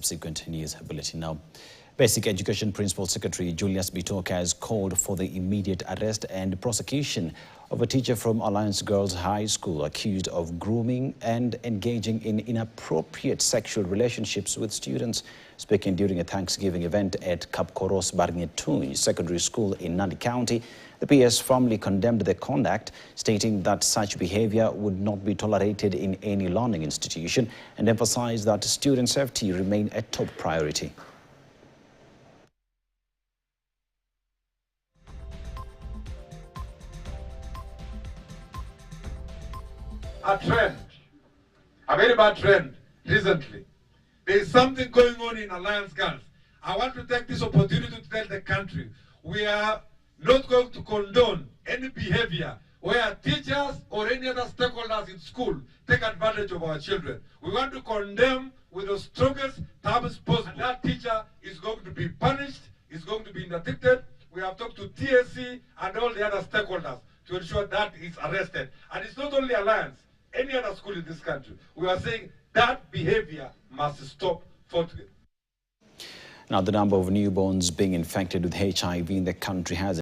Subsequent news bulletin now. Basic Education Principal Secretary Julius Bitok has called for the immediate arrest and prosecution of a teacher from Alliance Girls High School accused of grooming and engaging in inappropriate sexual relationships with students. Speaking during a Thanksgiving event at Kapkoros Barngetuni Secondary School in Nandi County, the PS firmly condemned the conduct, stating that such behavior would not be tolerated in any learning institution and emphasized that student safety remained a top priority. A trend, a very bad trend recently. There is something going on in Alliance Girls. I want to take this opportunity to tell the country we are not going to condone any behavior where teachers or any other stakeholders in school take advantage of our children. We want to condemn with the strongest terms possible. And that teacher is going to be punished, is going to be interdicted. We have talked to TSC and all the other stakeholders to ensure that is arrested. And it's not only Alliance, any other school in this country. We are saying that behavior must stop forthwith. Now, the number of newborns being infected with HIV in the country has